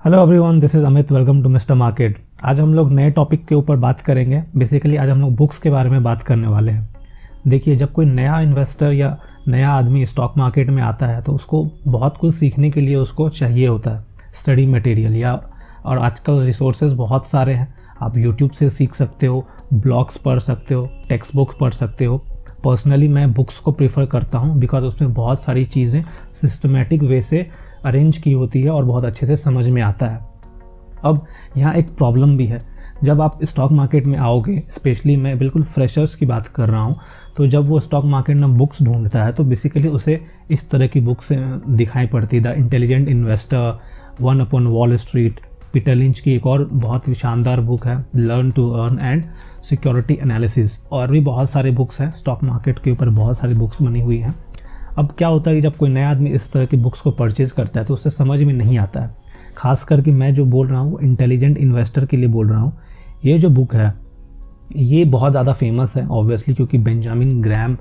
Hello everyone, this is Amit. Welcome to Mister Market. आज हम लोग नए टॉपिक के ऊपर बात करेंगे। बेसिकली आज हम लोग बुक्स के बारे में बात करने वाले हैं। देखिए, जब कोई नया इन्वेस्टर या नया आदमी स्टॉक मार्केट में आता है तो उसको बहुत कुछ सीखने के लिए उसको चाहिए होता है स्टडी मटेरियल और आजकल रिसोर्सेज बहुत सारे हैं। आप यूट्यूब से सीख सकते हो, ब्लॉग्स पढ़ सकते हो, टेक्स्ट बुक्स पढ़ सकते हो। पर्सनली मैं बुक्स को प्रीफर करता हूँ बिकॉज उसमें बहुत सारी चीज़ें सिस्टमेटिक वे से अरेंज की होती है और बहुत अच्छे से समझ में आता है। अब यहाँ एक प्रॉब्लम भी है। जब आप स्टॉक मार्केट में आओगे, स्पेशली मैं बिल्कुल फ्रेशर्स की बात कर रहा हूँ, तो जब वो स्टॉक मार्केट में बुक्स ढूंढता है तो बेसिकली उसे इस तरह की बुक्स दिखाई पड़ती है। The intelligent investor, one upon Wall Street, Peter Lynch की एक और बहुत ही शानदार बुक है learn to earn and security analysis. और भी बहुत सारे बुक्स हैं स्टॉक मार्केट के ऊपर, बहुत सारी बुक्स बनी हुई हैं। अब क्या होता है कि जब कोई नया आदमी इस तरह की बुक्स को परचेज करता है तो उससे समझ में नहीं आता है। खास करके मैं जो बोल रहा हूँ इंटेलिजेंट इन्वेस्टर के लिए बोल रहा हूँ। ये जो बुक है ये बहुत ज़्यादा फेमस है ऑब्वियसली, क्योंकि बेंजामिन ग्रैम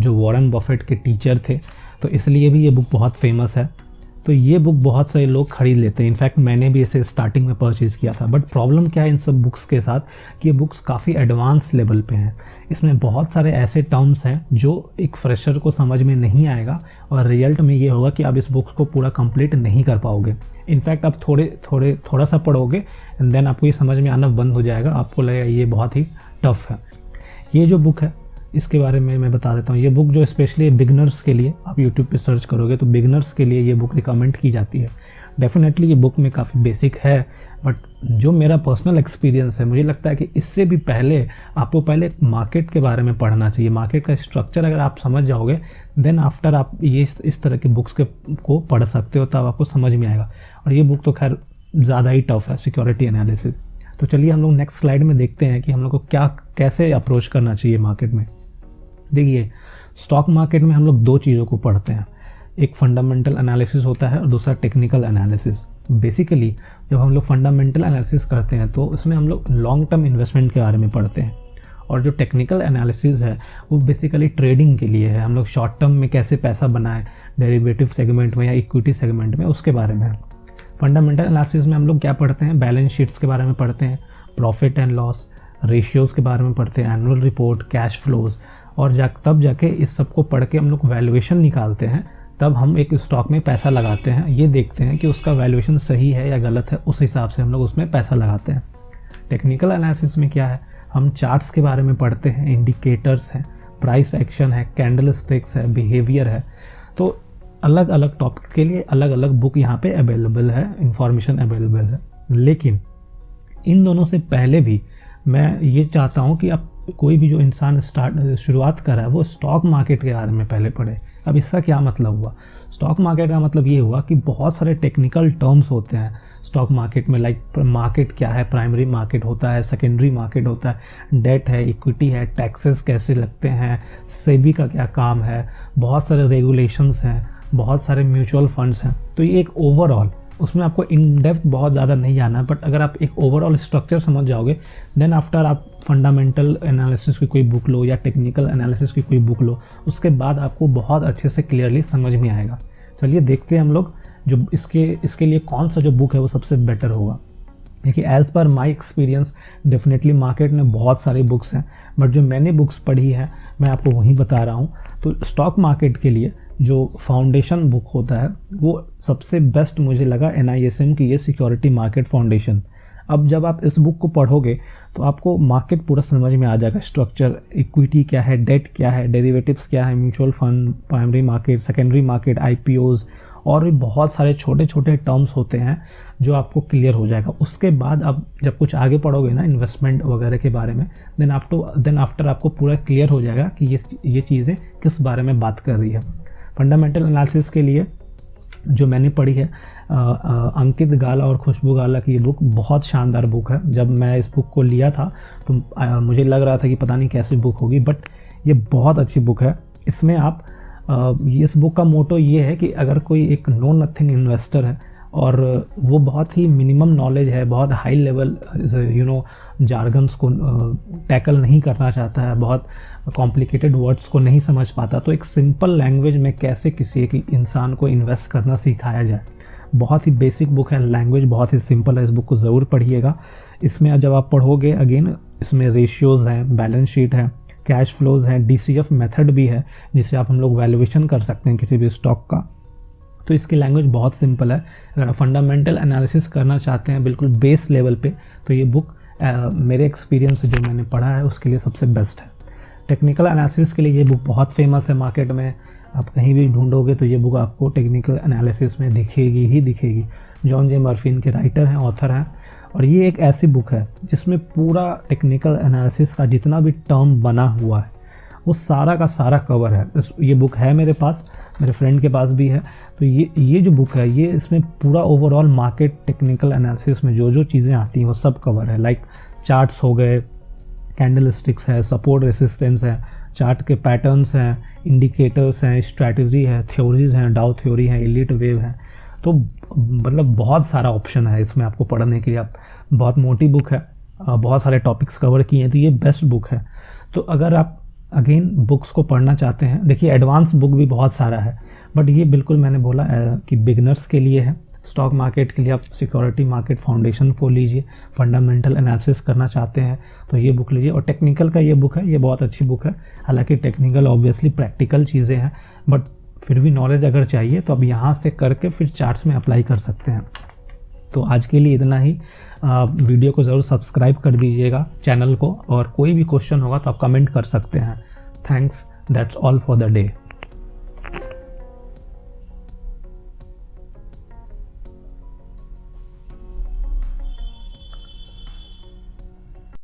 जो वॉरेन बफेट के टीचर थे, तो इसलिए भी ये बुक बहुत फेमस है। तो ये बुक बहुत सारे लोग खरीद लेते हैं। इनफैक्ट मैंने भी इसे स्टार्टिंग में परचेज़ किया था। बट प्रॉब्लम क्या है इन सब बुक्स के साथ कि ये बुक्स काफ़ी एडवांस लेवल पे हैं। इसमें बहुत सारे ऐसे टर्म्स हैं जो एक फ्रेशर को समझ में नहीं आएगा और रिजल्ट में ये होगा कि आप इस बुक्स को पूरा कंप्लीट नहीं कर पाओगे। इनफैक्ट आप थोड़ा सा पढ़ोगे एंड देन आपको ये समझ में आना बंद हो जाएगा। आपको लगेगा ये बहुत ही टफ है। ये जो बुक है इसके बारे में मैं बता देता हूँ। ये बुक जो स्पेशली बिगनर्स के लिए, आप यूट्यूब पे सर्च करोगे तो बिगनर्स के लिए ये बुक रिकमेंड की जाती है। डेफिनेटली ये बुक में काफ़ी बेसिक है, बट जो मेरा पर्सनल एक्सपीरियंस है, मुझे लगता है कि इससे भी पहले आपको पहले मार्केट के बारे में पढ़ना चाहिए। मार्केट का स्ट्रक्चर अगर आप समझ जाओगे देन आफ्टर आप ये इस तरह के बुक्स को पढ़ सकते हो, तब आपको समझ में आएगा। और ये बुक तो खैर ज़्यादा ही टफ है, सिक्योरिटी एनालिसिस। तो चलिए हम लोग नेक्स्ट स्लाइड में देखते हैं कि हम लोग को कैसे अप्रोच करना चाहिए मार्केट में। देखिए, स्टॉक मार्केट में हम लोग दो चीज़ों को पढ़ते हैं। एक फंडामेंटल एनालिसिस होता है और दूसरा टेक्निकल एनालिसिस। बेसिकली जब हम लोग फंडामेंटल एनालिसिस करते हैं तो उसमें हम लोग लॉन्ग टर्म इन्वेस्टमेंट के बारे में पढ़ते हैं, और जो टेक्निकल एनालिसिस है वो बेसिकली ट्रेडिंग के लिए है। हम लोग शॉर्ट टर्म में कैसे पैसा बनाएं डेरिवेटिव सेगमेंट में या इक्विटी सेगमेंट में, उसके बारे में है। फंडामेंटल एनालिसिस में हम लोग क्या पढ़ते हैं, बैलेंस शीट्स के बारे में पढ़ते हैं, प्रॉफिट एंड लॉस रेशियोज़ के बारे में पढ़ते हैं, एनुअल रिपोर्ट, कैश फ्लोज, और तब जाके इस सब को पढ़ के हम लोग वैल्यूएशन निकालते हैं। तब हम एक स्टॉक में पैसा लगाते हैं, ये देखते हैं कि उसका वैल्यूएशन सही है या गलत है, उस हिसाब से हम लोग उसमें पैसा लगाते हैं। टेक्निकल एनालिसिस में क्या है, हम चार्ट्स के बारे में पढ़ते हैं, इंडिकेटर्स हैं, प्राइस एक्शन है, कैंडल स्टिक्स है, बिहेवियर है। तो अलग अलग टॉपिक के लिए अलग अलग बुक यहाँ पे अवेलेबल है, इंफॉर्मेशन अवेलेबल है। लेकिन इन दोनों से पहले भी मैं ये चाहता हूँ कि आप कोई भी जो इंसान शुरुआत कर रहा है वो स्टॉक मार्केट के बारे में पहले पढ़े। अब इसका क्या मतलब हुआ, स्टॉक मार्केट का मतलब ये हुआ कि बहुत सारे टेक्निकल टर्म्स होते हैं स्टॉक मार्केट में। लाइक मार्केट क्या है, प्राइमरी मार्केट होता है, सेकेंडरी मार्केट होता है, डेट है, इक्विटी है, टैक्सेस कैसे लगते हैं, सेबी का क्या काम है, बहुत सारे रेगुलेशंस हैं, बहुत सारे म्यूचुअल फंड्स हैं। तो ये एक ओवरऑल, उसमें आपको इन डेप्थ बहुत ज़्यादा नहीं जाना है, बट अगर आप एक ओवरऑल स्ट्रक्चर समझ जाओगे देन आफ्टर आप फंडामेंटल एनालिसिस की कोई बुक लो या टेक्निकल एनालिसिस की कोई बुक लो, उसके बाद आपको बहुत अच्छे से क्लियरली समझ में आएगा। चलिए देखते हैं हम लोग जो इसके लिए कौन सा जो बुक है वो सबसे बेटर होगा। देखिए, as per my experience definitely market में बहुत सारी बुक्स हैं, बट जो मैंने बुक्स पढ़ी है मैं आपको वही बता रहा हूँ। तो स्टॉक मार्केट के लिए जो फाउंडेशन बुक होता है वो सबसे बेस्ट मुझे लगा NISM की ये सिक्योरिटी मार्केट फाउंडेशन। अब जब आप इस बुक को पढ़ोगे तो आपको मार्केट पूरा समझ में आ जाएगा, स्ट्रक्चर, इक्विटी क्या है, डेट क्या है, डेरिवेटिव्स क्या है, mutual fund, primary market, secondary market, IPOs, और भी बहुत सारे छोटे छोटे टर्म्स होते हैं जो आपको क्लियर हो जाएगा। उसके बाद आप जब कुछ आगे पढ़ोगे ना इन्वेस्टमेंट वगैरह के बारे में, देन आफ्टर आपको पूरा क्लियर हो जाएगा कि ये चीज़ें किस बारे में बात कर रही है। फंडामेंटल एनालिसिस के लिए जो मैंने पढ़ी है अंकित गाला और खुशबू गाला की ये बुक बहुत शानदार बुक है। जब मैं इस बुक को लिया था तो मुझे लग रहा था कि पता नहीं कैसी बुक होगी, बट ये बहुत अच्छी बुक है। इसमें आप इस बुक का मोटो ये है कि अगर कोई एक नो नथिंग इन्वेस्टर है और वो बहुत ही मिनिमम नॉलेज है, बहुत हाई लेवल जार्गन्स को टैकल नहीं करना चाहता है, बहुत कॉम्प्लिकेटेड वर्ड्स को नहीं समझ पाता, तो एक सिंपल लैंग्वेज में कैसे किसी एक इंसान को इन्वेस्ट करना सिखाया जाए, बहुत ही बेसिक बुक है, लैंग्वेज बहुत ही सिंपल है, इस बुक को ज़रूर पढ़िएगा। इसमें जब आप पढ़ोगे अगेन इसमें रेशियोज़ हैं, बैलेंस शीट है, कैश फ्लोज है, DCF मेथड भी है जिससे हम लोग वैल्यूएशन कर सकते हैं किसी भी स्टॉक का। तो इसकी लैंग्वेज बहुत सिंपल है। अगर आप फंडामेंटल एनालिसिस करना चाहते हैं बिल्कुल बेस लेवल पे, तो ये बुक मेरे एक्सपीरियंस से जो मैंने पढ़ा है उसके लिए सबसे बेस्ट है। टेक्निकल एनालिसिस के लिए ये बुक बहुत फेमस है मार्केट में, आप कहीं भी ढूंढोगे तो ये बुक आपको टेक्निकल एनालिसिस में दिखेगी ही दिखेगी। जॉन जे मर्फी इनके राइटर हैं, ऑथर हैं, और ये एक ऐसी बुक है जिसमें पूरा टेक्निकल एनालिसिस का जितना भी टर्म बना हुआ है वो सारा का सारा कवर है। ये बुक है मेरे पास, मेरे फ्रेंड के पास भी है। तो ये जो बुक है ये इसमें पूरा ओवरऑल मार्केट टेक्निकल एनालिसिस में जो जो चीज़ें आती हैं वो सब कवर है। लाइक चार्ट्स हो गए, कैंडल स्टिक्स है, सपोर्ट रेसिस्टेंस है, चार्ट के पैटर्न्स हैं, इंडिकेटर्स हैं, स्ट्रैटेजी है, थ्योरीज हैं, डाउ थ्योरी है, एलिट वेव है। तो मतलब बहुत सारा ऑप्शन है इसमें आपको पढ़ने के लिए। आप बहुत मोटी बुक है, बहुत सारे टॉपिक्स कवर किए हैं, तो ये बेस्ट बुक है। तो अगर आप अगेन बुक्स को पढ़ना चाहते हैं, देखिए एडवांस बुक भी बहुत सारा है, बट ये बिल्कुल मैंने बोला कि बिगनर्स के लिए है। स्टॉक मार्केट के लिए आप सिक्योरिटी मार्केट फाउंडेशन को लीजिए, फंडामेंटल एनालिसिस करना चाहते हैं तो ये बुक लीजिए। और टेक्निकल का ये बुक है, ये बहुत अच्छी बुक है। हालांकि टेक्निकल ऑब्वियसली प्रैक्टिकल चीज़ें हैं, बट फिर भी नॉलेज अगर चाहिए तो अब यहाँ से करके फिर चार्ट्स में अप्लाई कर सकते हैं। तो आज के लिए इतना ही। वीडियो को ज़रूर सब्सक्राइब कर दीजिएगा चैनल को, और कोई भी क्वेश्चन होगा तो आप कमेंट कर सकते हैं। Thanks, that's all for the day.